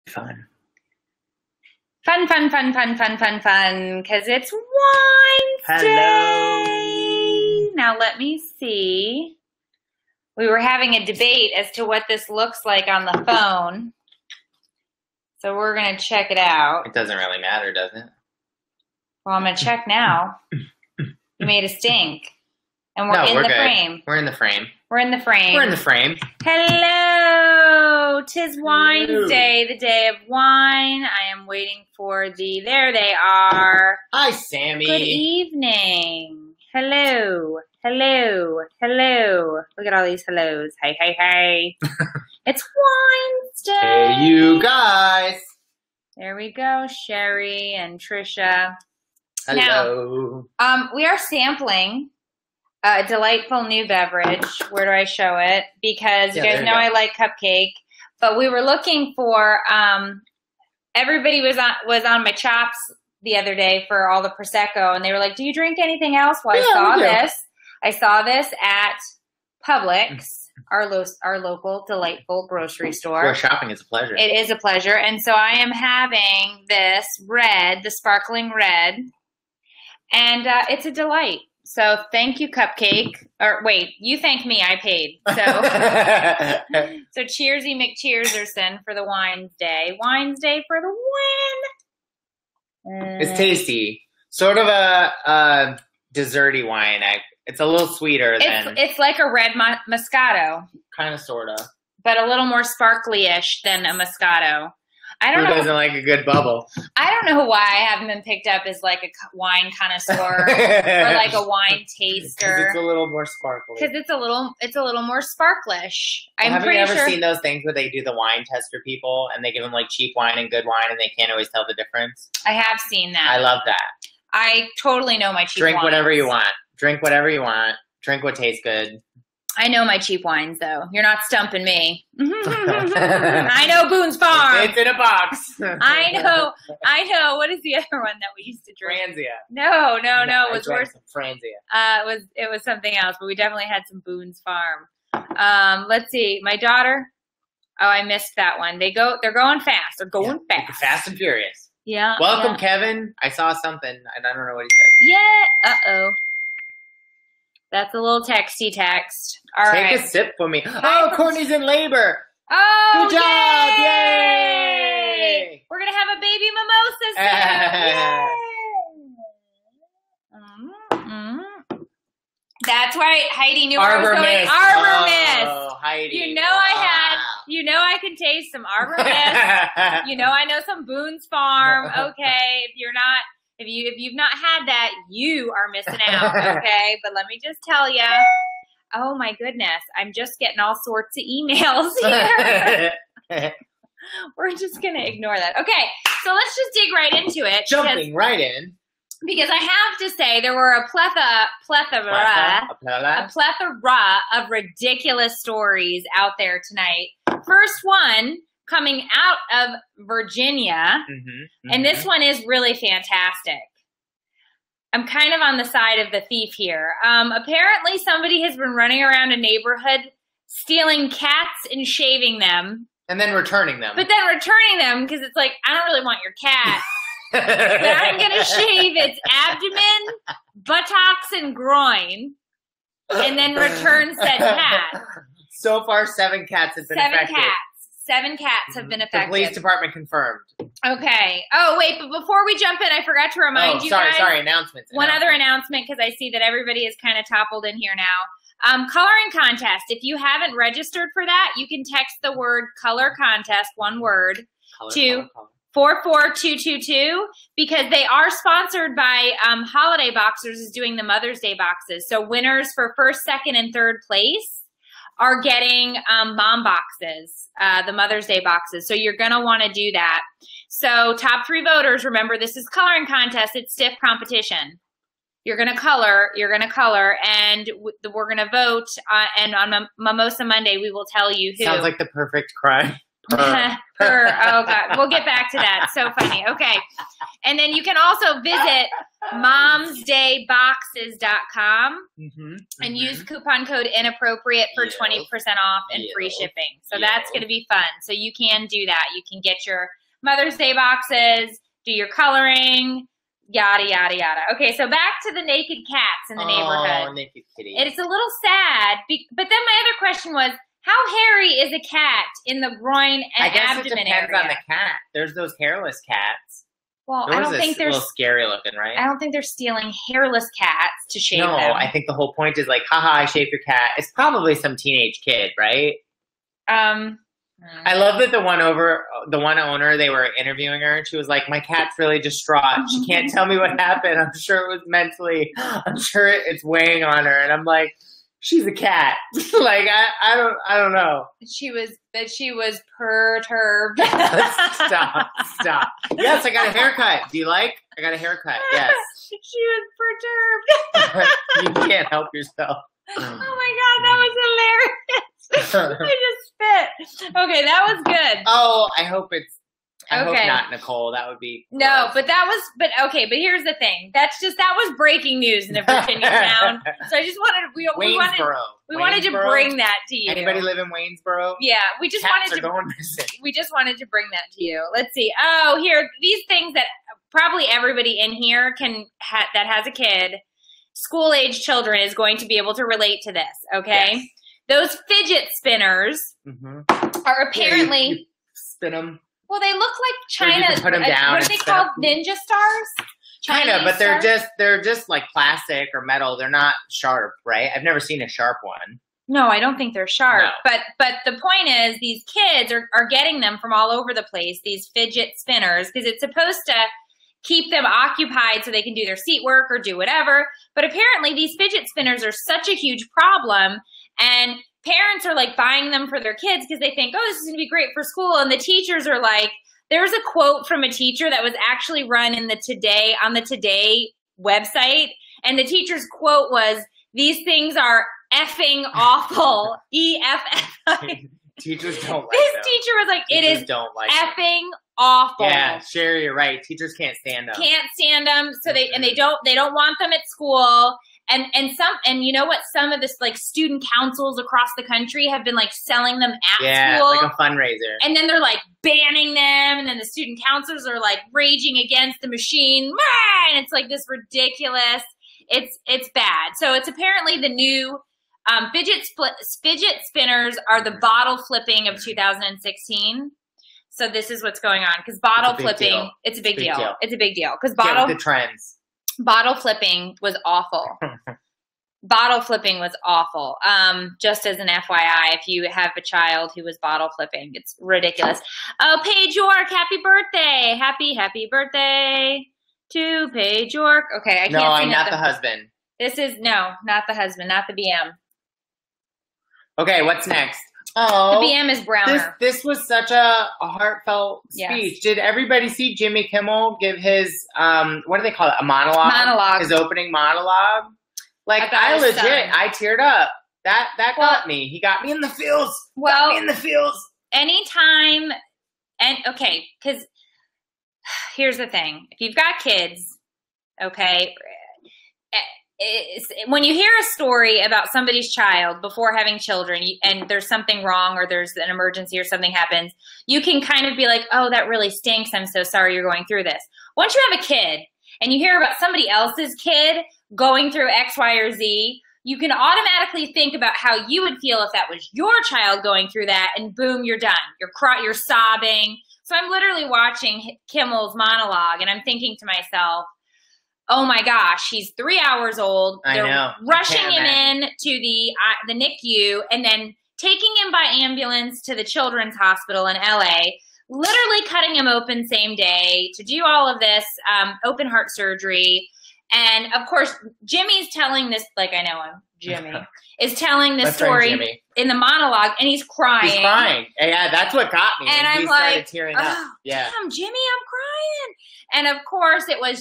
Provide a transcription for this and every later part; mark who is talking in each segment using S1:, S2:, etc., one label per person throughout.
S1: Fun.
S2: Fun, fun, fun, fun, fun, fun, fun, because it's Winesday.
S1: Hello.
S2: Now let me see. We were having a debate as to what this looks like on the phone. So we're going to check it out.
S1: It doesn't really matter, does it?
S2: Well, I'm going to check now. You made a stink. And we're
S1: good.
S2: frame.
S1: We're in the frame.
S2: We're in the frame.
S1: We're in the frame.
S2: Hello! 'Tis Winesday, the day of wine. I am waiting for the... There they are.
S1: Hi, Sammy.
S2: Good evening. Hello. Hello. Hello. Look at all these hellos. Hey, hey, hey. It's Winesday.
S1: Hey, you guys.
S2: There we go. Sherry and Trisha.
S1: Hello.
S2: Now, we are sampling a delightful new beverage. Where do I show it? Because you guys know I like cupcake. But we were looking for, everybody was on my chops the other day for all the Prosecco. And they were like, do you drink anything else? Well, I saw this at Publix, our local delightful grocery store.
S1: Well, shopping is a pleasure.
S2: It is a pleasure. And so I am having this red, the sparkling red. And it's a delight. So thank you, Cupcake. Or wait, you thank me. I paid. So cheersy McCheerserson for the Winesday. Winesday for the win.
S1: It's tasty. Sort of a desserty wine. It's a little sweeter than...
S2: It's like a red Moscato.
S1: Kind of, sort of.
S2: But a little more sparkly-ish than a Moscato. I don't know.
S1: Who doesn't like a good bubble?
S2: I don't know why I haven't been picked up as like a wine connoisseur or like a wine taster.
S1: It's a little more sparkly.
S2: Because it's a little more sparklish.
S1: Have you ever seen those things where they do the wine tester people and they give them like cheap wine and good wine and they can't always tell the difference?
S2: I have seen that.
S1: I love that.
S2: I totally know my cheap wines.
S1: Drink whatever you want. Drink whatever you want. Drink what tastes good.
S2: I know my cheap wines, though. You're not stumping me. I know Boone's Farm.
S1: It's in a box.
S2: I know. What is the other one that we used to drink?
S1: Franzia.
S2: No. It was worse.
S1: Franzia.
S2: It was something else, but we definitely had some Boone's Farm. Let's see. My daughter. Oh, I missed that one. They're going fast. They're going fast.
S1: Fast and furious.
S2: Yeah.
S1: Welcome, Kevin. I saw something, and I don't know what he said.
S2: Yeah. Uh-oh. That's a little texty text. All right.
S1: Take a sip for me. Oh, Courtney's in labor.
S2: Oh,
S1: good job.
S2: Yay! We're going to have a baby mimosa soon. That's right. Heidi knew
S1: Arbor Mist.
S2: Arbor Mist.
S1: Oh, Heidi.
S2: You know I can taste some Arbor Mist. You know I know some Boone's Farm. Okay. If you've not had that, you are missing out, okay? But let me just tell you, oh my goodness, I'm just getting all sorts of emails here. We're just going to ignore that. Okay, so let's just dig right into it.
S1: Jumping right in.
S2: Because I have to say, there were a plethora of ridiculous stories out there tonight. First one, coming out of Virginia, and this one is really fantastic. I'm kind of on the side of the thief here. Apparently somebody has been running around a neighborhood stealing cats and shaving them.
S1: And then returning them.
S2: But then returning them because it's like, I don't really want your cat. But I'm going to shave its abdomen, buttocks, and groin, and then return said cat.
S1: So far, 7 cats have been affected.
S2: 7 cats have been affected.
S1: The police department confirmed.
S2: Okay. Oh, wait, but before we jump in, I forgot to remind you guys.
S1: Sorry, announcements.
S2: One other announcement, because I see that everybody is kind of toppled in here now. Coloring contest. If you haven't registered for that, you can text the word color contest, one word, to 44222, because they are sponsored by Holiday Boxers is doing the Mother's Day boxes. So winners for 1st, 2nd, and 3rd place are getting mom boxes, the Mother's Day boxes. So you're going to want to do that. So top 3 voters, remember, this is coloring contest. It's stiff competition. You're going to color, and we're going to vote. And on Mimosa Monday, we will tell you who.
S1: Sounds like the perfect crime.
S2: Oh, God. We'll get back to that. So funny. Okay. And then you can also visit momsdayboxes.com and use coupon code Inappropriate for 20% off and free shipping. So that's going to be fun. So you can do that. You can get your Mother's Day boxes, do your coloring, yada, yada, yada. Okay, so back to the naked cats in the neighborhood.
S1: Oh, naked kitty.
S2: It's a little sad, but then my other question was, how hairy is a cat in the groin and abdomen area? I guess it depends
S1: on the cat. There's those hairless cats.
S2: Well, I don't think they're
S1: a little scary looking, right?
S2: I don't think they're stealing hairless cats to shave them.
S1: No, I think the whole point is like, haha, I shaved your cat. It's probably some teenage kid, right? I love that the one owner, they were interviewing her, and she was like, my cat's really distraught. She can't tell me what happened. I'm sure it was I'm sure it's weighing on her. And I'm like, she's a cat. Like, I don't know.
S2: She was perturbed.
S1: Stop. Yes, I got a haircut. Do you like? I got a haircut. Yes.
S2: She was perturbed.
S1: You can't help yourself.
S2: Oh my God, that was hilarious. I just spit. Okay, that was good.
S1: Oh, I hope not, Nicole. That would be gross.
S2: No, but here's the thing. That was breaking news in a Virginia town. So I just wanted we wanted to bring that to you.
S1: Anybody live in Waynesboro?
S2: Yeah, we just wanted to bring that to you. Let's see. Oh, here, these things that probably everybody in here that has a kid, school-age children, is going to be able to relate to this, okay? Yes. Those fidget spinners are apparently...
S1: You spin them.
S2: Well, they look like China.
S1: You can put them down.
S2: What are they called? Ninja stars?
S1: Kind of, but they're just like plastic or metal. They're not sharp, right? I've never seen a sharp one.
S2: No, I don't think they're sharp.
S1: No.
S2: But the point is, these kids are getting them from all over the place, these fidget spinners, because it's supposed to keep them occupied so they can do their seat work or do whatever. But apparently these fidget spinners are such a huge problem, and parents are like buying them for their kids because they think, oh, this is going to be great for school. And the teachers are like, there's a quote from a teacher that was actually run on the Today website. And the teacher's quote was, these things are effing awful. E-F-F.
S1: Teachers don't like
S2: this
S1: them.
S2: Teacher was like,
S1: teachers
S2: it is effing awful.
S1: Yeah, Sherry, you're right. Teachers can't stand them.
S2: Can't stand them. So they don't want them at school. And you know what? Some of this like student councils across the country have been like selling them at school.
S1: Yeah, like a fundraiser.
S2: And then they're like banning them, and then the student councils are like raging against the machine. And it's like this ridiculous. It's bad. So it's apparently the new fidget spinners are the bottle flipping of 2016. So this is what's going on, because bottle flipping, it's a big deal. It's a big deal because
S1: the trends.
S2: Bottle flipping was awful. Bottle flipping was awful. Just as an FYI, if you have a child who was bottle flipping, it's ridiculous. Oh, Paige York, happy birthday. Happy birthday to Paige York. Okay, I can't see
S1: I'm not the husband.
S2: Not the husband, not the BM.
S1: Okay, what's next? Oh,
S2: the BM is browner.
S1: This was such a heartfelt speech. Yes. Did everybody see Jimmy Kimmel give his, what do they call it? A monologue?
S2: Monologue.
S1: His opening monologue? Like, I teared up. That got me. He got me in the feels.
S2: Well,
S1: anytime.
S2: Okay, because here's the thing. If you've got kids, okay, when you hear a story about somebody's child before having children and there's something wrong or there's an emergency or something happens, you can kind of be like, oh, that really stinks. I'm so sorry you're going through this. Once you have a kid and you hear about somebody else's kid going through X, Y, or Z, you can automatically think about how you would feel if that was your child going through that, and boom, you're done. You're sobbing. So I'm literally watching Kimmel's monologue and I'm thinking to myself, oh my gosh, he's 3 hours old. They're rushing him in to the NICU and then taking him by ambulance to the Children's Hospital in LA, literally cutting him open same day to do all of this open heart surgery. And of course, Jimmy's telling this, like I know him, Jimmy, is telling this story in the monologue, and he's crying.
S1: He's crying. Yeah, that's what got me.
S2: And I'm
S1: like,
S2: started
S1: tearing up. Yeah.
S2: Damn, Jimmy, I'm crying. And of course, it was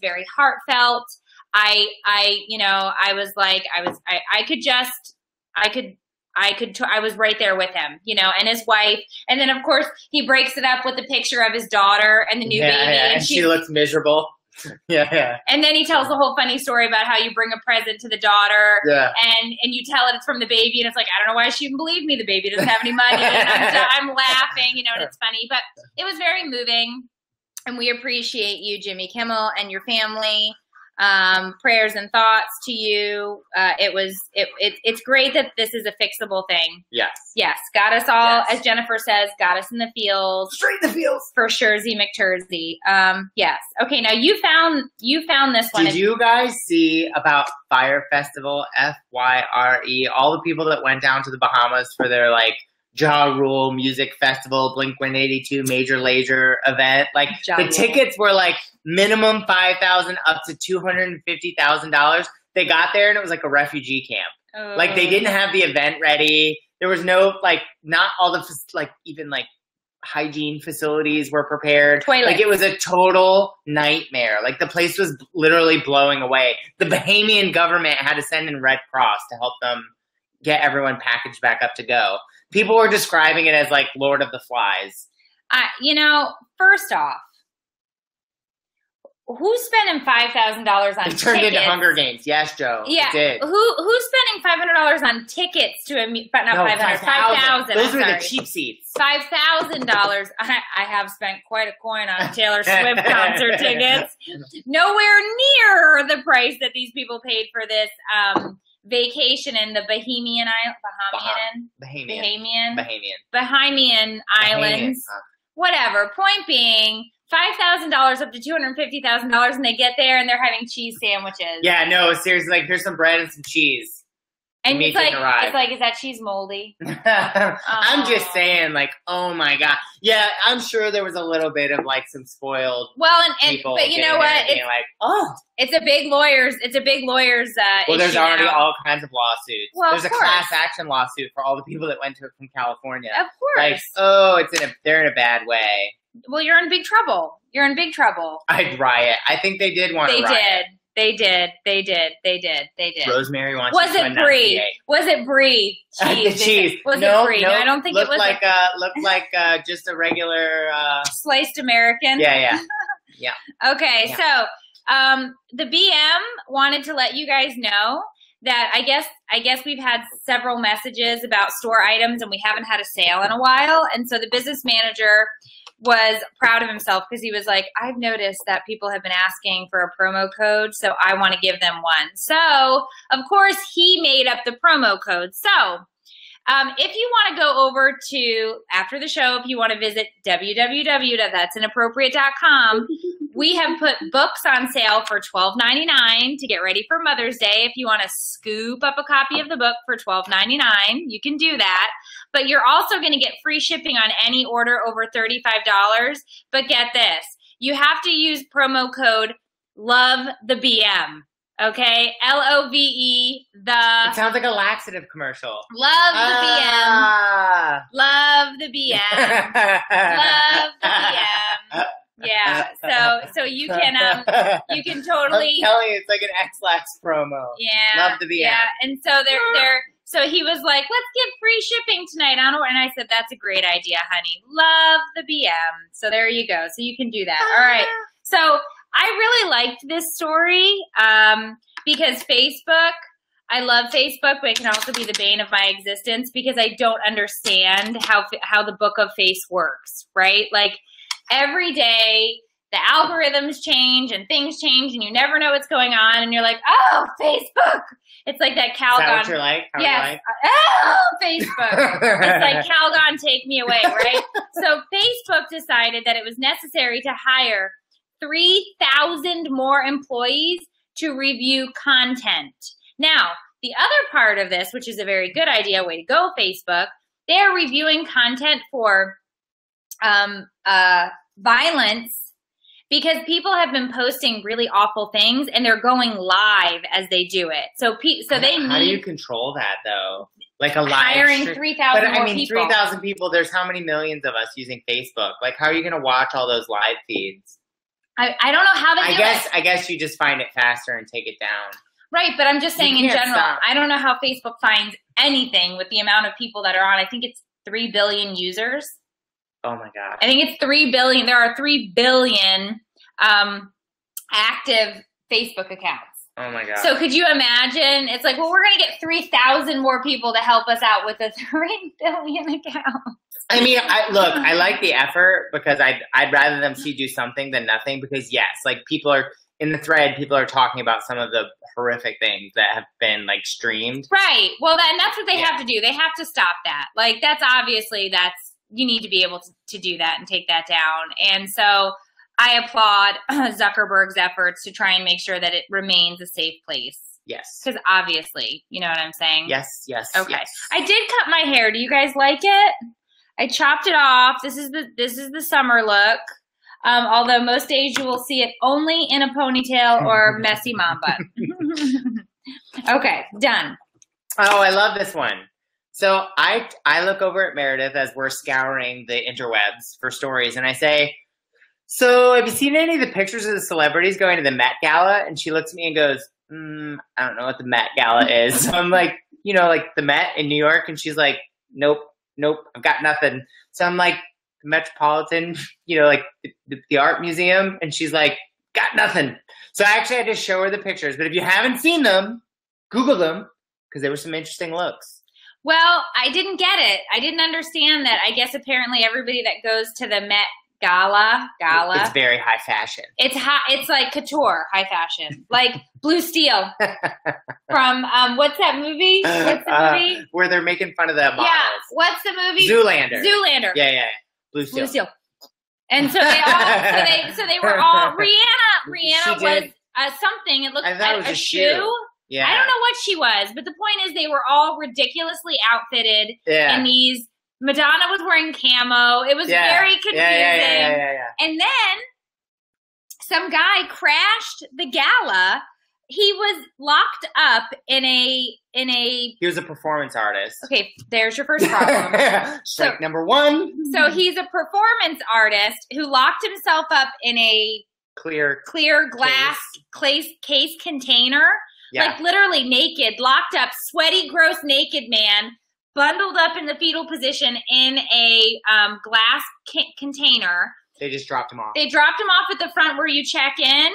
S2: very heartfelt. I was right there with him, and his wife. And then of course he breaks it up with the picture of his daughter and the new baby.
S1: And she looks miserable. Yeah.
S2: And then he tells the whole funny story about how you bring a present to the daughter, and you tell it it's from the baby, and it's like, I don't know why she even believed me. The baby doesn't have any money, and I'm laughing, and it's funny. But it was very moving, and we appreciate you, Jimmy Kimmel, and your family. Prayers and thoughts to you. It's great that this is a fixable thing. Yes. Got us all, as Jennifer says, got us in the fields.
S1: Straight in the fields.
S2: For Shurzy McTurzy. Yes. Okay, now you found this one.
S1: Did you guys see about Fire Festival, FYRE, all the people that went down to the Bahamas for their Ja Rule Music Festival, Blink-182 Major Lazer event? The tickets were minimum $5,000 up to $250,000. They got there and it was like a refugee camp. They didn't have the event ready. There was no not all the even hygiene facilities were prepared.
S2: Toilets.
S1: It was a total nightmare. The place was literally blowing away. The Bahamian government had to send in Red Cross to help them get everyone packaged back up to go. People were describing it as Lord of the Flies.
S2: First off, who's spending $5,000 on tickets?
S1: It turned into Hunger Games. Yes, Joe.
S2: Yeah.
S1: It did.
S2: Who's spending $500 on tickets to but not 500, 5,000.
S1: Those were the cheap seats.
S2: $5,000. I have spent quite a coin on Taylor Swift concert tickets. Nowhere near the price that these people paid for this vacation in the Bahamian Islands. Whatever. Point being, $5,000 up to $250,000, and they get there and they're having cheese sandwiches.
S1: Yeah, no, seriously, here's some bread and some cheese.
S2: And it's like, is that cheese moldy?
S1: I'm just saying, oh my God. Yeah, I'm sure there was a little bit of some spoiled people.
S2: But you know what? It's a big lawyer's
S1: well, there's
S2: issue
S1: already
S2: now.
S1: all kinds of lawsuits.
S2: Well,
S1: there's a class action lawsuit for all the people that went to it from California.
S2: Of course.
S1: They're in a bad way.
S2: Well, you're in big trouble.
S1: I'd riot. I I think they did want to riot.
S2: They did.
S1: Rosemary wants
S2: Was it brie? Was it brie?
S1: The cheese.
S2: Was it brie? No, I don't think it was.
S1: Looked like just a regular
S2: sliced American.
S1: Yeah.
S2: Okay,
S1: yeah.
S2: So the BM wanted to let you guys know that I guess we've had several messages about store items and we haven't had a sale in a while, and so the business manager was proud of himself because he was like, I've noticed that people have been asking for a promo code, so I want to give them one. So, of course, he made up the promo code. So, if you want to go over to, after the show, if you want to visit www.that'sinappropriate.com, we have put books on sale for $12.99 to get ready for Mother's Day. If you want to scoop up a copy of the book for $12.99, you can do that. But you're also going to get free shipping on any order over $35. But get this, you have to use promo code LOVETHEBM. Okay, LOVE
S1: It sounds like a laxative commercial.
S2: Love the BM. Love the BM. Love the BM. Yeah. So you can totally.
S1: I'm telling you, it's like an X-Lax promo.
S2: Yeah.
S1: Love the BM.
S2: Yeah. And so so he was like, let's give free shipping tonight. And I said, that's a great idea, honey. Love the BM. So there you go. So you can do that. All right. So I really liked this story because Facebook, I love Facebook, but it can also be the bane of my existence because I don't understand how the book of face works, right? Every day the algorithms change and things change and you never know what's going on and you're like, oh, Facebook. It's like that Calgon.
S1: Is that what you're like?
S2: Yes. Oh, Facebook. It's like Calgon, take me away, right? So Facebook decided that it was necessary to hire 3,000 more employees to review content. Now, the other part of this, which is a very good idea, way to go, Facebook, they're reviewing content for violence because people have been posting really awful things and they're going live as they do it. So
S1: how do you control that though? Like a live
S2: hiring 3,000 more people.
S1: 3,000 people. There's how many millions of us using Facebook? How are you going to watch all those live feeds?
S2: I don't know how they do it.
S1: I guess you just find it faster and take it down.
S2: Right, but I'm just saying in general, I don't know how Facebook finds anything with the amount of people that are on. I think it's 3 billion users.
S1: Oh my God.
S2: I think it's 3 billion. There are 3 billion active Facebook accounts.
S1: Oh my God.
S2: So could you imagine? It's like, well, we're going to get 3,000 more people to help us out with a 3 billion account.
S1: I mean, I like the effort because I'd rather them see do something than nothing because yes, like people are in the thread, people are talking about some of the horrific things that have been like streamed.
S2: Right. Well, that's what they have to do. They have to stop that. Like that's obviously you need to be able to do that and take that down. And so I applaud Zuckerberg's efforts to try and make sure that it remains a safe place.
S1: Yes.
S2: Because obviously, you know what I'm saying?
S1: Yes.
S2: Okay.
S1: Yes.
S2: I did cut my hair. Do you guys like it? I chopped it off. This is the summer look. Although most days you will see it only in a ponytail or messy mom bun. Okay, done.
S1: Oh, I love this one. So I look over at Meredith as we're scouring the interwebs for stories, and I say, so have you seen any of the pictures of the celebrities going to the Met Gala? And she looks at me and goes, I don't know what the Met Gala is. So I'm like, like the Met in New York, and she's like, nope, I've got nothing. So I'm like, the Metropolitan, like the art museum. And she's like, got nothing. So I actually had to show her the pictures. But if you haven't seen them, Google them because there were some interesting looks.
S2: Well, I didn't get it. I didn't understand that. I guess apparently everybody that goes to the Met Gala.
S1: It's very high fashion.
S2: It's high. It's like couture, high fashion, like Blue Steel from what's that movie? What's the movie
S1: where they're making fun of the models?
S2: Yeah, what's the movie?
S1: Zoolander. Yeah. Blue Steel.
S2: And so they all, so they were all. Rihanna was something. It looked like a shoe.
S1: Yeah.
S2: I don't know what she was, but the point is they were all ridiculously outfitted in these. Madonna was wearing camo. It was very confusing.
S1: Yeah.
S2: And then some guy crashed the gala. He was locked up in a. He
S1: was a performance artist.
S2: Okay, there's your first problem.
S1: Strike number one.
S2: So he's a performance artist who locked himself up in a clear glass case container. Yeah. Like literally naked, locked up, sweaty, gross, naked man. Bundled up in the fetal position in a glass container.
S1: They just dropped him off.
S2: They dropped him off at the front where you check in.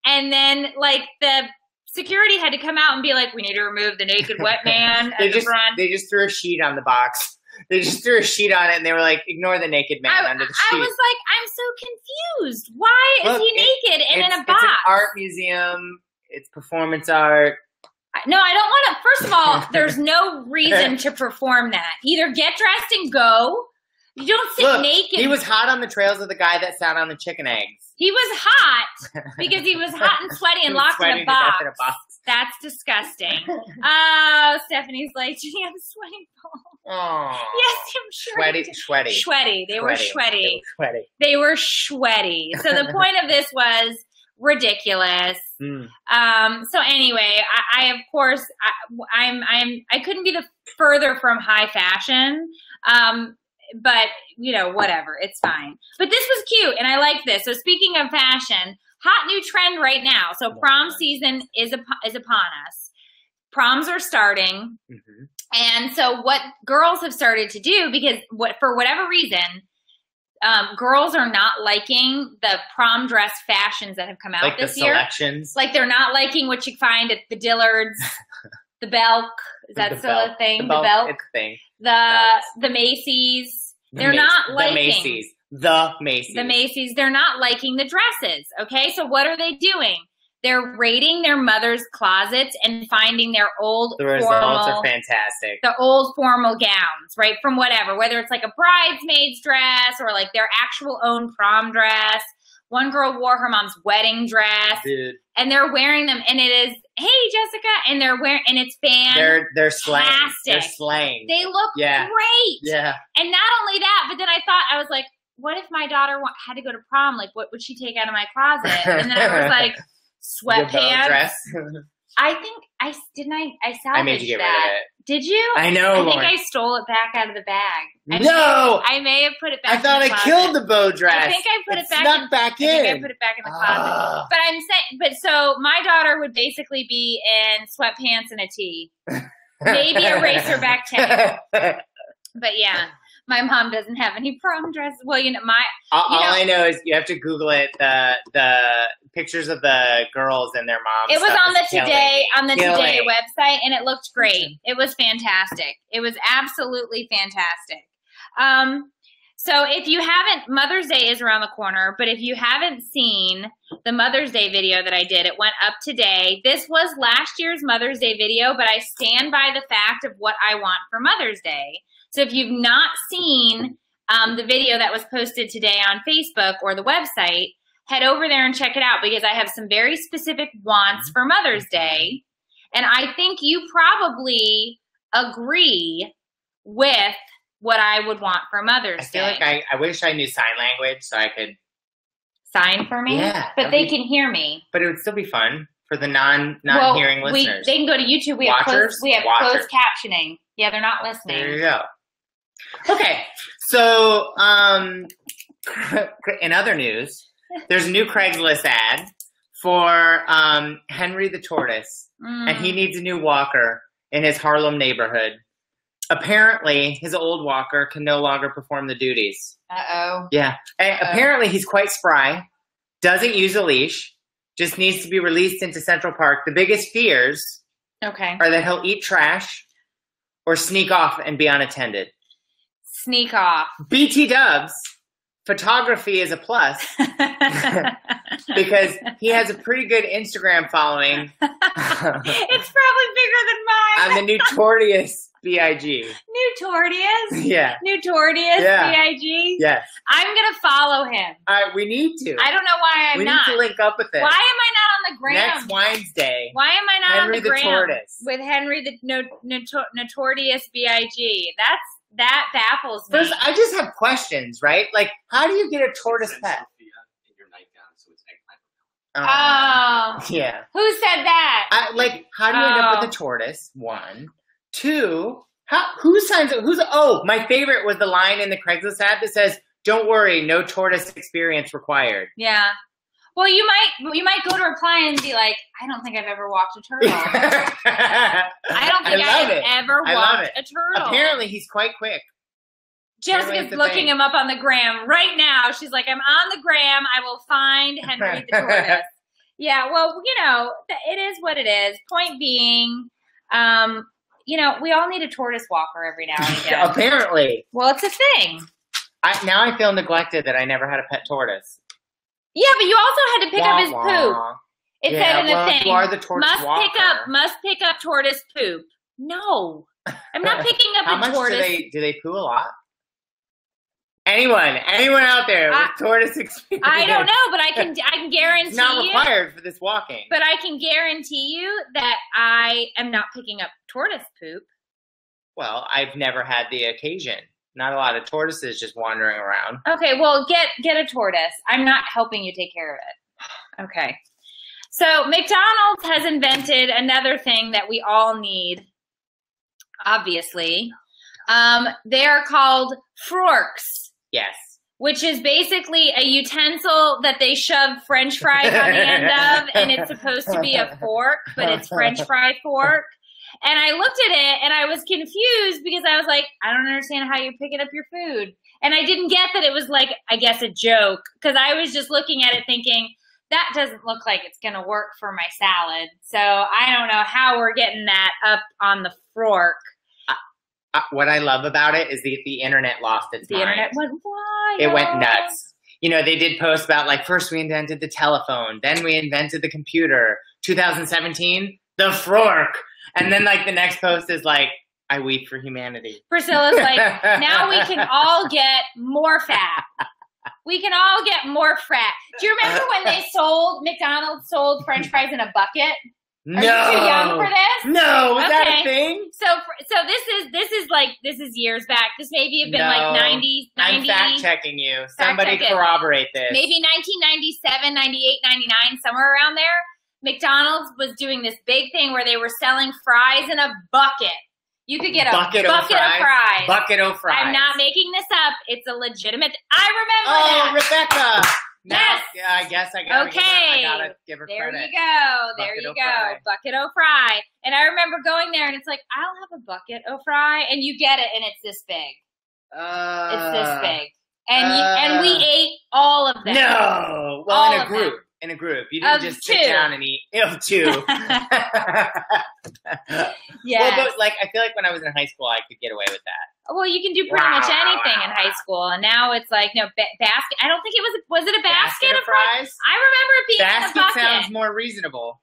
S2: And then, like, the security had to come out and be like, we need to remove the naked wet man at the front.
S1: They just threw a sheet on the box. They just threw a sheet on it, and they were like, ignore the naked man under the sheet.
S2: I was like, I'm so confused. Why is he naked and in a box?
S1: It's an art museum. It's performance art.
S2: No, I don't want to. First of all, there's no reason to perform that. Either get dressed and go. You don't sit naked.
S1: He was hot on the trails of the guy that sat on the chicken eggs.
S2: He was hot because he was hot and sweaty and locked in a box. That's disgusting. Oh, Stephanie's like, do you have a sweaty ball?
S1: Oh.
S2: Yes, I'm sure.
S1: Sweaty.
S2: They were sweaty. So the point of this was ridiculous. So anyway, I of course I couldn't be further from high fashion. But whatever, it's fine. But this was cute and I like this. So speaking of fashion, hot new trend right now. So prom season is upon us. Proms are starting. Mm-hmm. And so what girls have started to do, because for whatever reason, girls are not liking the prom dress fashions that have come out this year.
S1: Selections.
S2: Like they're not liking what you find at the Dillards, the Belk. Is that still a thing? The Belk.
S1: It's a thing.
S2: The Macy's. They're not liking.
S1: The Macy's.
S2: They're not liking the dresses. Okay, so what are they doing? They're raiding their mother's closets and finding their old
S1: The results are fantastic.
S2: The old formal gowns, right? From whatever, whether it's like a bridesmaid's dress or like their actual own prom dress. One girl wore her mom's wedding dress.
S1: Dude.
S2: And they're wearing them, and it is, hey, Jessica, and they're wearing, and it's
S1: they're slaying. They're slaying.
S2: They look great.
S1: Yeah.
S2: And not only that, but then I was like, what if my daughter had to go to prom? Like, what would she take out of my closet? And then I was like, sweatpants. I think I salvaged
S1: I made you get rid of it.
S2: Did you?
S1: I know.
S2: I think I stole it back out of the bag.
S1: I
S2: may have put it back.
S1: I thought I killed the bow dress.
S2: I think I put it back.
S1: Snuck back in.
S2: I think I put it back in the closet. But I'm saying, so my daughter would basically be in sweatpants and a tee, maybe a racerback tank. But yeah. My mom doesn't have any prom dresses. Well,
S1: all I know is you have to Google it. The pictures of the girls and their moms.
S2: It was on the Today website, and it looked great. It was fantastic. It was absolutely fantastic. So if you haven't, Mother's Day is around the corner, but if you haven't seen the Mother's Day video that I did, it went up today. This was last year's Mother's Day video, but I stand by the fact of what I want for Mother's Day. So if you've not seen the video that was posted today on Facebook or the website, head over there and check it out because I have some very specific wants for Mother's Day. And I think you probably agree with what I would want for Mother's Day.
S1: I feel like I wish I knew sign language so I could
S2: sign for me.
S1: Yeah,
S2: but they can hear me.
S1: But it would still be fun for the non-hearing listeners.
S2: They can go to YouTube. We have closed captioning. Yeah, they're not listening.
S1: There you go. Okay, so in other news, there's a new Craigslist ad for Henry the Tortoise, and he needs a new walker in his Harlem neighborhood. Apparently, his old walker can no longer perform the duties.
S2: Uh-oh.
S1: Yeah. Apparently, he's quite spry, doesn't use a leash, just needs to be released into Central Park. The biggest fears are that he'll eat trash or sneak off and be unattended.
S2: Sneak off.
S1: BT Dubs, photography is a plus because he has a pretty good Instagram following.
S2: It's probably bigger than mine.
S1: I'm the Notorious B.I.G.
S2: Notorious?
S1: Yeah.
S2: Notorious B.I.G.?
S1: Yes.
S2: I'm going to follow him.
S1: We need to.
S2: I don't know why I'm not.
S1: We need to link up with it.
S2: Why am I not on the gram?
S1: Next Winesday.
S2: Why am I not on the gram?
S1: Henry the Tortoise.
S2: With Henry the Notorious B.I.G. That baffles me.
S1: First, I just have questions, right? Like, how do you get a tortoise pet? Yeah.
S2: Who said that?
S1: How do you end up with a tortoise? One. Two, who signs up? My favorite was the line in the Craigslist ad that says, "Don't worry, no tortoise experience required."
S2: Yeah. Well, you might go to reply and be like, "I don't think I've ever walked a turtle." I don't think I've ever walked a turtle.
S1: Apparently, he's quite quick.
S2: Jessica's looking him up on the gram right now. She's like, "I'm on the gram. I will find Henry the Tortoise." Yeah. Well, it is what it is. Point being, we all need a tortoise walker every now and again.
S1: Apparently.
S2: Well, it's a thing.
S1: Now I feel neglected that I never had a pet tortoise.
S2: Yeah, but you also had to pick up his poop. It said in the thing,
S1: you are the tortoise
S2: must pick up tortoise poop. No, I'm not picking up
S1: How
S2: a tortoise.
S1: How much do they poo a lot? Anyone out there with tortoise experience?
S2: I don't know, but I can guarantee
S1: it's not required for this walking.
S2: But I can guarantee you that I am not picking up tortoise poop.
S1: Well, I've never had the occasion. Not a lot of tortoises just wandering around.
S2: Okay, well, get a tortoise. I'm not helping you take care of it. Okay. So McDonald's has invented another thing that we all need, obviously. They are called forks.
S1: Yes.
S2: Which is basically a utensil that they shove French fries on the end of, and it's supposed to be a fork, but it's French fry fork. And I looked at it, and I was confused because I was like, I don't understand how you're picking up your food. And I didn't get that it was like, I guess, a joke, because I was just looking at it thinking, that doesn't look like it's going to work for my salad. So I don't know how we're getting that up on the fork.
S1: What I love about it is the internet lost its mind.
S2: The internet went wild.
S1: It went nuts. They did posts about first we invented the telephone, then we invented the computer. 2017, the fork. And then the next post is I weep for humanity.
S2: Priscilla's like, now we can all get more fat. We can all get more fat. Do you remember when McDonald's sold French fries in a bucket? Are you too young for this?
S1: No, was that a thing?
S2: So this is years back. This maybe have been 90.
S1: I'm fact checking you. Somebody corroborate this.
S2: Maybe 1997, 98, 99, somewhere around there. McDonald's was doing this big thing where they were selling fries in a bucket. You could get a bucket of fries.
S1: Bucket of fries.
S2: I'm not making this up. It's a legitimate. I remember that.
S1: Rebecca.
S2: Yes.
S1: Yeah, I guess I gotta give her
S2: there
S1: credit.
S2: You go. There you go. Bucket o' fry. And I remember going there and it's like, I'll have a bucket o' fry. And you get it and it's this big. It's this big. And we ate all of them.
S1: No. Well,
S2: all
S1: in a group.
S2: Them.
S1: In a group. You didn't just sit down and eat. Of 2.
S2: Yeah.
S1: Well, but like, I feel like when I was in high school, I could get away with that.
S2: Well, you can do pretty much anything in high school. And now it's like, no, basket. I don't think it was it a basket of fries? I remember it being
S1: basket
S2: in a bucket.
S1: Sounds more reasonable.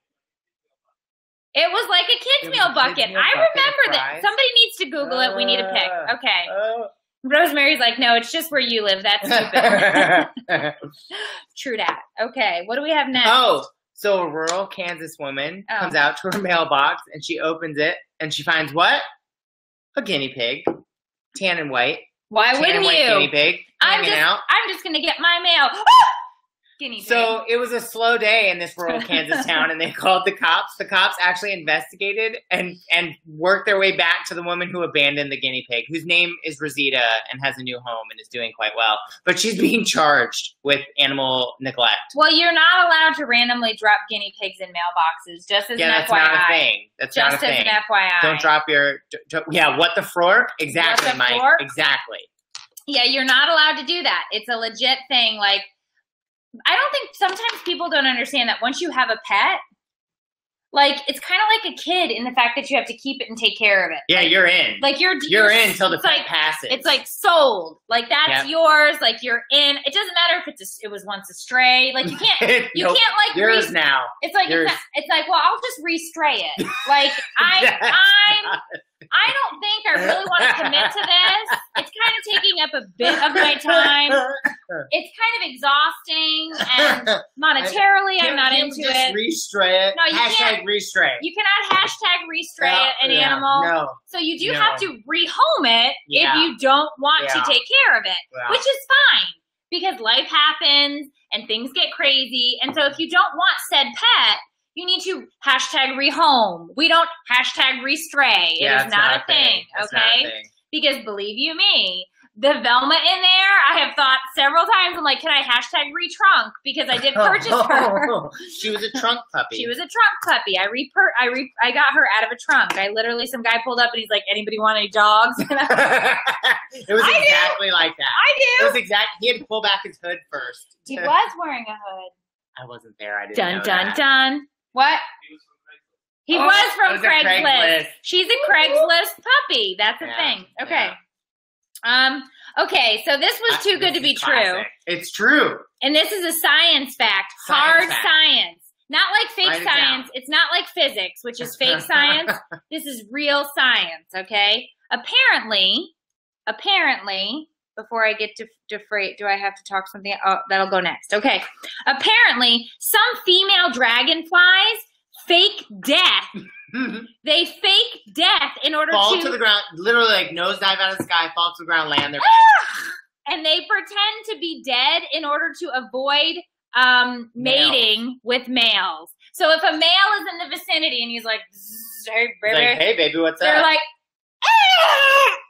S2: It was like a kid's meal bucket. I remember that. Somebody needs to Google it. We need a pic. Okay. Rosemary's like, no, it's just where you live. That's stupid. True that. Okay. What do we have next?
S1: Oh, so a rural Kansas woman comes out to her mailbox and she opens it and she finds what? A guinea pig. Tan and white.
S2: Why wouldn't you?
S1: Guinea pig.
S2: I'm just going to get my mail. Guinea pig.
S1: So it was a slow day in this rural Kansas town, and they called the cops. The cops actually investigated and worked their way back to the woman who abandoned the guinea pig, whose name is Rosita and has a new home and is doing quite well. But she's being charged with animal neglect.
S2: Well, you're not allowed to randomly drop guinea pigs in mailboxes, just as an FYI.
S1: That's not a thing. That's
S2: just
S1: not a thing.
S2: Just as an FYI.
S1: Don't drop your... what the fork? Exactly,
S2: what the
S1: Mike.
S2: Fork?
S1: Exactly.
S2: Yeah, you're not allowed to do that. It's a legit thing, like... I don't think sometimes people don't understand that once you have a pet, like it's kind of like a kid in the fact that you have to keep it and take care of it.
S1: Yeah,
S2: like,
S1: you're in.
S2: Like you're
S1: in until the pet passes.
S2: It's like sold. Like that's yours. Like you're in. It doesn't matter if it was once a stray. Like you can't can't like
S1: yours now.
S2: It's like it's like well I'll just restray it. Like I don't think I really want to commit to this. It's kind of taking up a bit of my time. It's kind of exhausting, and monetarily, I'm not into it.
S1: Restray it.
S2: No, you can't.
S1: Restray.
S2: You cannot #restray an animal.
S1: No.
S2: So you do have to rehome it if you don't want to take care of it, which is fine because life happens and things get crazy. And so if you don't want said pet, you need to #rehome. We don't #restray. It is not a thing, okay? Because believe you me, the Velma in there, I have thought several times, I'm like, can I #retrunk? Because I did purchase her.
S1: She was a trunk puppy.
S2: She was a trunk puppy. I got her out of a trunk. Some guy pulled up and he's like, anybody want any dogs?
S1: It was exactly like that.
S2: I do.
S1: It was he had to pull back his hood first.
S2: He was wearing a hood.
S1: I wasn't there. I didn't know that.
S2: Dun. What? He was from Craigslist. She's a Craigslist puppy. That's a thing. Okay. Yeah. Okay, so this was too good to be true.
S1: It's true.
S2: And this is a science fact. Hard science. Not like fake science. It's not like physics, which is fake science. This is real science, okay? Apparently, before I get to freight, do I have to talk something? Oh, that'll go next. Okay. Apparently, some female dragonflies fake death. They fake death in order
S1: fall to the ground, literally like nosedive out of the sky, fall to the ground, land there.
S2: And they pretend to be dead in order to avoid mating with males. So if a male is in the vicinity and he's like, hey
S1: baby, what's up?
S2: They're like,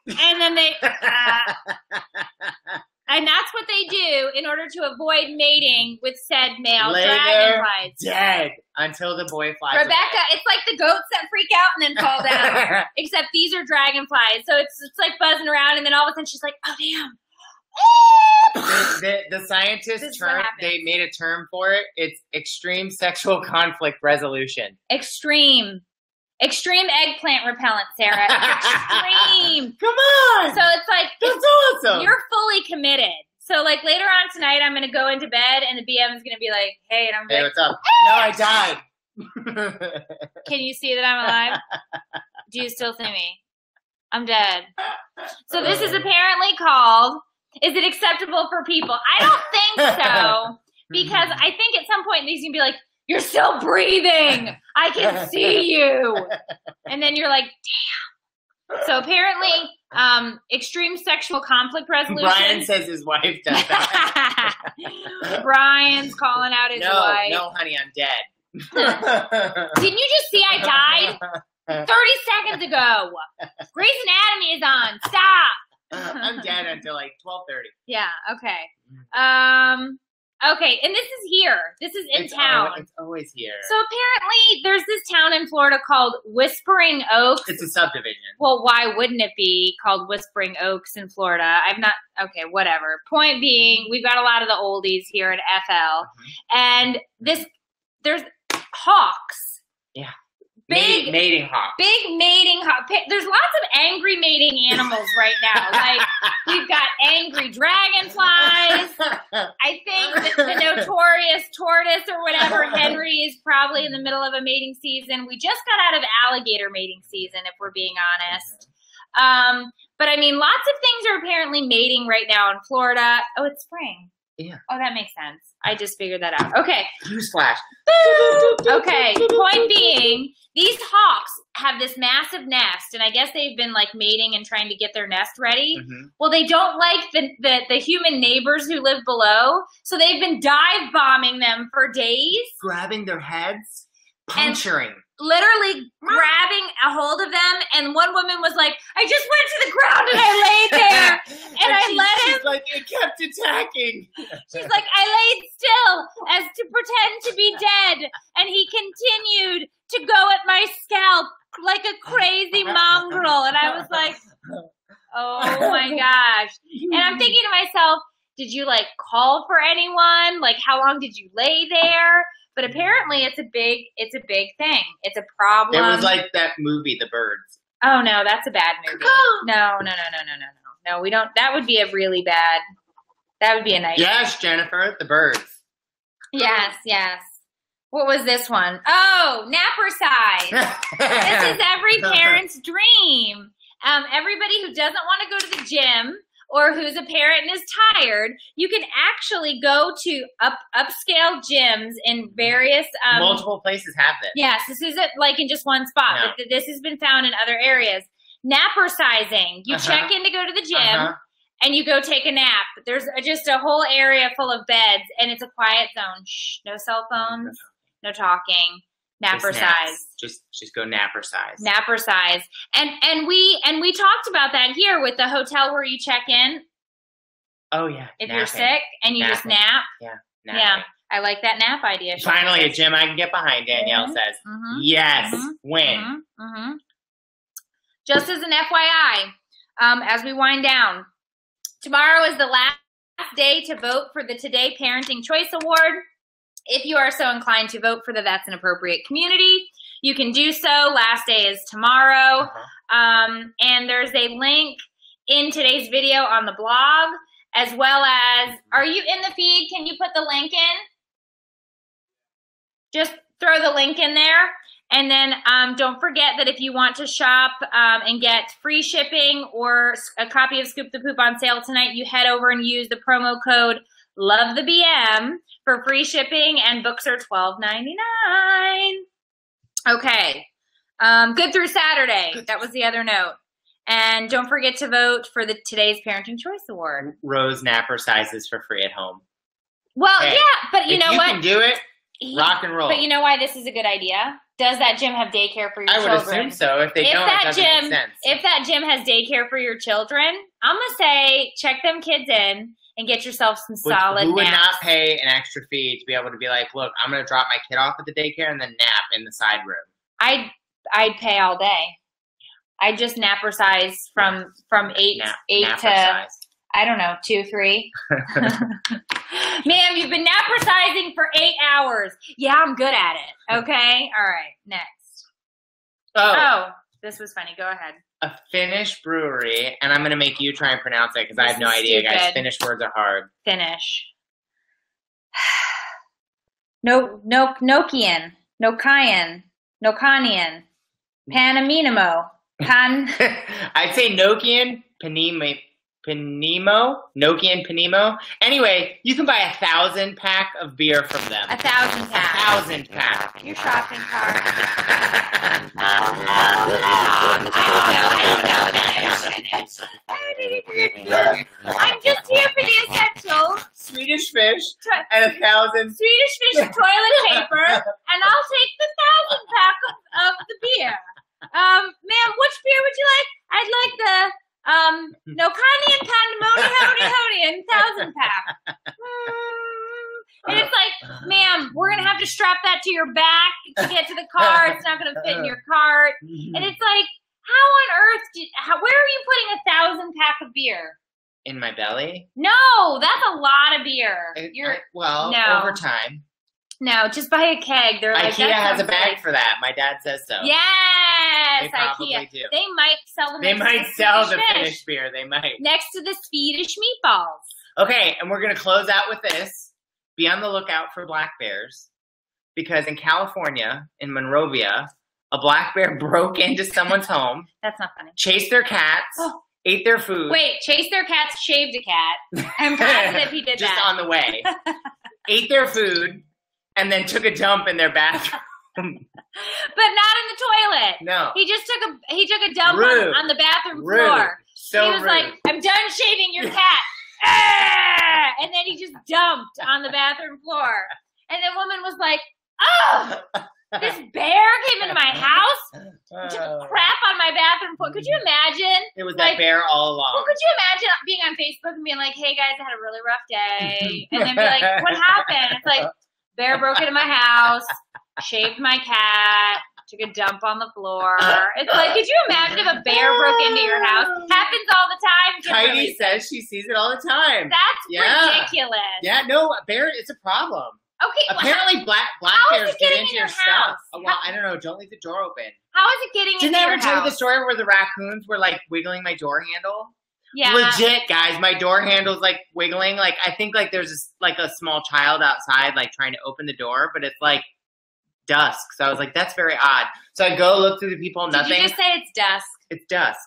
S2: and then they, and that's what they do in order to avoid mating with said male dragonflies.
S1: Dead until the boy flies.
S2: Rebecca,
S1: away.
S2: It's like the goats that freak out and then fall down. Except these are dragonflies, so it's like buzzing around, and then all of a sudden she's like, "Oh damn!"
S1: The scientists they made a term for it. It's extreme sexual conflict resolution.
S2: Extreme eggplant repellent, Sarah. Extreme.
S1: Come on.
S2: So it's like
S1: that's awesome.
S2: You're fully committed. So like later on tonight, I'm gonna go into bed and the BM is gonna be like, "Hey," and I'm like,
S1: "What's up?"
S2: Hey!
S1: No, I died.
S2: Can you see that I'm alive? Do you still see me? I'm dead. So this is apparently called. Is it acceptable for people? I don't think so because I think at some point he's gonna be like, "You're still breathing. I can see you," and then you're like, "Damn." So apparently. Extreme sexual conflict resolution.
S1: Brian says his wife does that.
S2: Brian's calling out his wife.
S1: No, honey, I'm dead.
S2: Didn't you just see I died 30 seconds ago? Grey's Anatomy is on. Stop.
S1: I'm dead until like 12:30.
S2: Yeah. Okay. Okay, and this is here. This is in town.
S1: It's always here.
S2: So apparently there's this town in Florida called Whispering Oaks.
S1: It's a subdivision.
S2: Well, why wouldn't it be called Whispering Oaks in Florida? Okay, whatever. Point being, we've got a lot of the oldies here at FL. And there's hawks.
S1: Yeah.
S2: Big
S1: mating hawks.
S2: Big mating hawks. There's lots of angry mating animals right now. Like, we've got angry dragonflies. I think the notorious tortoise or whatever, Henry, is probably in the middle of a mating season. We just got out of alligator mating season, if we're being honest. But I mean, lots of things are apparently mating right now in Florida. Oh, it's spring.
S1: Yeah.
S2: Oh, that makes sense. I just figured that out. Okay.
S1: Newsflash.
S2: Okay. Point being, these hawks have this massive nest, and I guess they've been like mating and trying to get their nest ready. Well, they don't like the human neighbors who live below, so they've been dive bombing them for days.
S1: Grabbing their heads, puncturing.
S2: Literally grabbing a hold of them, and one woman was like, I just went to the ground and I laid there, and I let him.
S1: She's like, it kept attacking.
S2: She's like, I laid still as to pretend to be dead, and he continued to go at my scalp like a crazy mongrel, and I was like, oh my gosh. And I'm thinking to myself, did you like call for anyone? Like, how long did you lay there? But apparently it's a big thing. It's a problem.
S1: It was like that movie, The Birds.
S2: Oh no, that's a bad movie. No, we don't. That would be a really bad, that would be a nightmare.
S1: Yes, Jennifer, The Birds.
S2: Yes. What was this one? Oh, napper size. This is every parent's dream. Everybody who doesn't want to go to the gym, or who's a parent and is tired, you can actually go to upscale gyms in various...
S1: multiple places have this.
S2: Yes, this isn't like in just one spot, but this has been found in other areas. Napper sizing. You check in to go to the gym, and you go take a nap. There's just a whole area full of beds, and it's a quiet zone. Shh, no cell phones, no talking. Napper size.
S1: Just go napper size.
S2: Napper size. And we talked about that here with the hotel where you check in.
S1: Oh yeah.
S2: If you're sick and you just nap.
S1: Yeah.
S2: Napping. Yeah. I like that nap idea.
S1: Finally a gym I can get behind, Danielle says. Yes. Win.
S2: Just as an FYI, as we wind down, tomorrow is the last day to vote for the Today Parenting Choice Award. If you are so inclined to vote for the That's Inappropriate community, you can do so. Last day is tomorrow. And there's a link in today's video on the blog, as well as, are you in the feed? Can you put the link in? Just throw the link in there. And then don't forget that if you want to shop and get free shipping or a copy of Scoop the Poop on sale tonight, you head over and use the promo code LOVETHEBM for free shipping, and books are $12.99. Okay. Good through Saturday. That was the other note. And don't forget to vote for the today's Parenting Choice Award.
S1: Rose napper sizes for free at home.
S2: Well, yeah, but you know what?
S1: If you can do it, rock and roll.
S2: But you know why this is a good idea? Does that gym have daycare for your children?
S1: I would assume so. If they don't, it doesn't make sense.
S2: If that gym has daycare for your children, I'm going to say check them kids in and get yourself some solid naps.
S1: Who would not pay an extra fee to be able to be like, look, I'm going to drop my kid off at the daycare and then nap in the side room?
S2: I'd pay all day. I'd just napper size from 8 to, size. I don't know, 2, 3. Ma'am, you've been napper sizing for 8 hours. Yeah, I'm good at it. Okay? All right, next. Oh, this was funny. Go ahead.
S1: A Finnish brewery, and I'm going to make you try and pronounce it because I have no idea, guys. Finnish words are hard.
S2: Finnish. Nokian. Nokanian. Panaminimo.
S1: I'd say Nokian, Panimo. Anyway, you can buy 1,000 pack of beer from them.
S2: 1,000 pack.
S1: 1,000 pack.
S2: Your shopping cart. I'm just here for the essentials.
S1: Swedish fish and 1,000
S2: Swedish fish toilet paper, and I'll take the 1,000 pack of the beer. Ma'am, which beer would you like? I'd like the Nokani and Pandemonium Howdy and 1,000 pack. And it's like, ma'am, we're going to have to strap that to your back to get to the car. It's not going to fit in your cart. And it's like, how on earth, where are you putting 1,000 pack of beer?
S1: In my belly?
S2: No, that's a lot of beer.
S1: Over time.
S2: No, just buy a keg. They're like,
S1: IKEA has a bag for that. My dad says so.
S2: Yes,
S1: they probably
S2: IKEA.
S1: Do.
S2: They might sell them.
S1: They might sell the finished beer. They might.
S2: Next to the Swedish meatballs.
S1: Okay, and we're going to close out with this. Be on the lookout for black bears. Because in California, in Monrovia, a black bear broke into someone's home.
S2: That's not funny.
S1: Chased their cats. Ate their food.
S2: Wait, chased their cats, shaved a cat. I'm positive he did
S1: Just
S2: that.
S1: Just on the way. Ate their food. And then took a dump in their bathroom.
S2: But not in the toilet.
S1: No.
S2: He took a dump on the bathroom floor.
S1: So
S2: he was like, I'm done shaving your cat. And then he just dumped on the bathroom floor. And the woman was like, oh, this bear came into my house, took crap on my bathroom floor. Could you imagine?
S1: It was that bear all along.
S2: Well, could you imagine being on Facebook and being like, hey guys, I had a really rough day. And then be like, what happened? It's like, bear broke into my house, shaved my cat, took a dump on the floor. It's like, could you imagine if a bear broke into your house? Happens all the time.
S1: Heidi says she sees it all the time.
S2: That's ridiculous.
S1: Yeah, no, a bear, it's a problem.
S2: Okay.
S1: Apparently black bears get into your stuff. Well, I don't know. Don't leave the door open.
S2: How is it getting into your house?
S1: Didn't I ever tell you the story where the raccoons were like wiggling my door handle?
S2: Yeah.
S1: Legit, guys. My door handle's like wiggling. Like, I think like there's a small child outside like trying to open the door, but it's like dusk. So I was like, that's very odd. So I go look through the people, nothing.
S2: Did you just say it's dusk?
S1: It's dusk.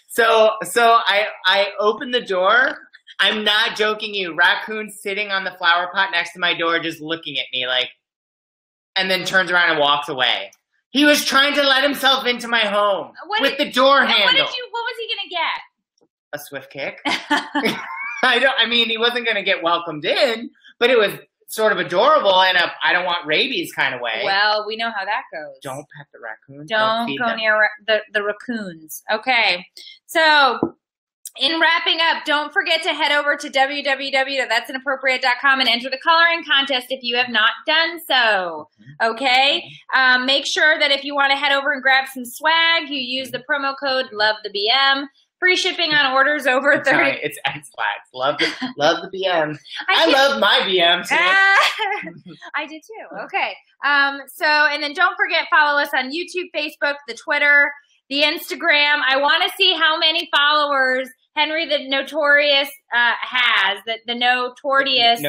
S1: So I open the door. I'm not joking you. Raccoon sitting on the flower pot next to my door just looking at me like, and then turns around and walks away. He was trying to let himself into my home with the door handle.
S2: What was he going to get?
S1: A swift kick. He wasn't going to get welcomed in, but it was sort of adorable in a I don't want rabies kind of way.
S2: Well, we know how that goes.
S1: Don't pet the raccoons.
S2: Don't go near the raccoons. Okay. So, in wrapping up, don't forget to head over to www.that'sinappropriate.com and enter the coloring contest if you have not done so. Okay? Make sure that if you want to head over and grab some swag, you use the promo code LOVETHEBM. Free shipping on orders over 30.
S1: Sorry, it's X-Flags. Love the BM. I love my BM too.
S2: I do too. Okay. And then don't forget, follow us on YouTube, Facebook, the Twitter, the Instagram. I want to see how many followers Henry the Notorious has. The Notorious.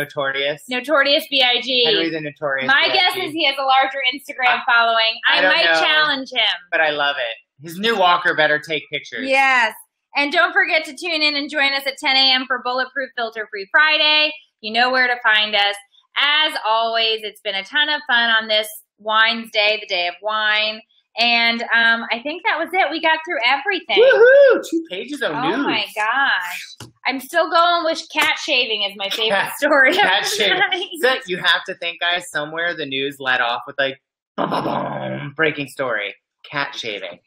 S2: Notorious B.I.G.
S1: Henry the Notorious
S2: My
S1: B.I.G.
S2: guess is he has a larger Instagram following. I might challenge him.
S1: But I love it. His new walker better take pictures.
S2: Yes. And don't forget to tune in and join us at 10 a.m. for Bulletproof Filter Free Friday. You know where to find us. As always, it's been a ton of fun on this Winesday, the day of wine. And I think that was it. We got through everything.
S1: Woohoo! 2 pages of news.
S2: Oh my gosh. I'm still going with cat shaving as my favorite story.
S1: Cat shaving. So you have to think, guys, somewhere the news led off with like, boom, boom, boom, breaking story. Cat shaving.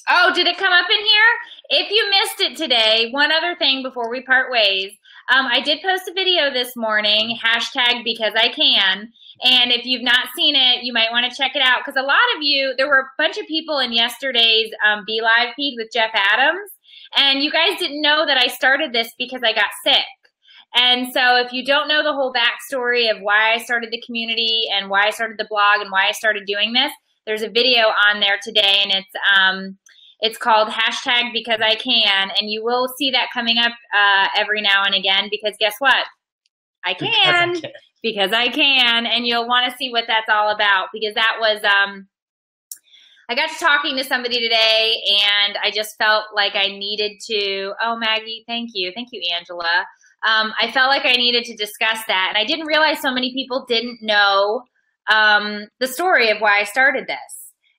S2: Oh, did it come up in here? If you missed it today, one other thing before we part ways. I did post a video this morning, #BecauseICan. And if you've not seen it, you might want to check it out. Because a lot of you, there were a bunch of people in yesterday's Be Live feed with Jeff Adams. And you guys didn't know that I started this because I got sick. And so if you don't know the whole backstory of why I started the community and why I started the blog and why I started doing this, there's a video on there today. And it's called #BecauseICan, and you will see that coming up every now and again because guess what? I can. Because I can, and you'll want to see what that's all about because that was, I got to talking to somebody today, and I just felt like I needed to, oh, Maggie, thank you. Thank you, Angela. I felt like I needed to discuss that, and I didn't realize so many people didn't know the story of why I started this.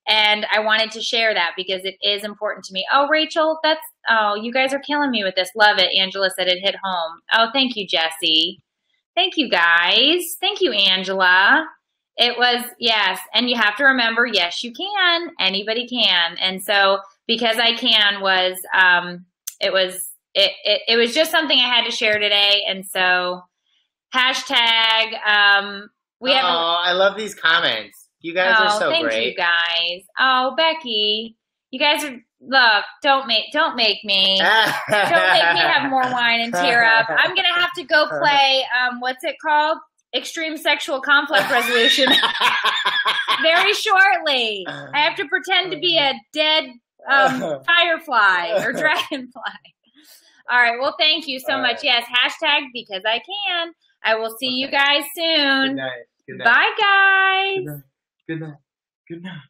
S2: And I wanted to share that because it is important to me. Oh, Rachel, you guys are killing me with this. Love it. Angela said it hit home. Oh, thank you, Jesse. Thank you, guys. Thank you, Angela. It was, yes. And you have to remember, yes, you can. Anybody can. And so because I can was, it was just something I had to share today. And so Hashtag.
S1: I love these comments. You guys are so
S2: thank
S1: great.
S2: Thank you guys. Oh, Becky, you guys are. Look, don't make me. Don't make me have more wine and tear up. I'm gonna have to go play. What's it called? Extreme Sexual Conflict Resolution. Very shortly. I have to pretend to be a dead firefly or dragonfly. All right. Well, thank you so much. Yes. Hashtag because I can. I will see you guys soon.
S1: Good night. Good night.
S2: Bye, guys.
S1: Good night. Good night. Good night.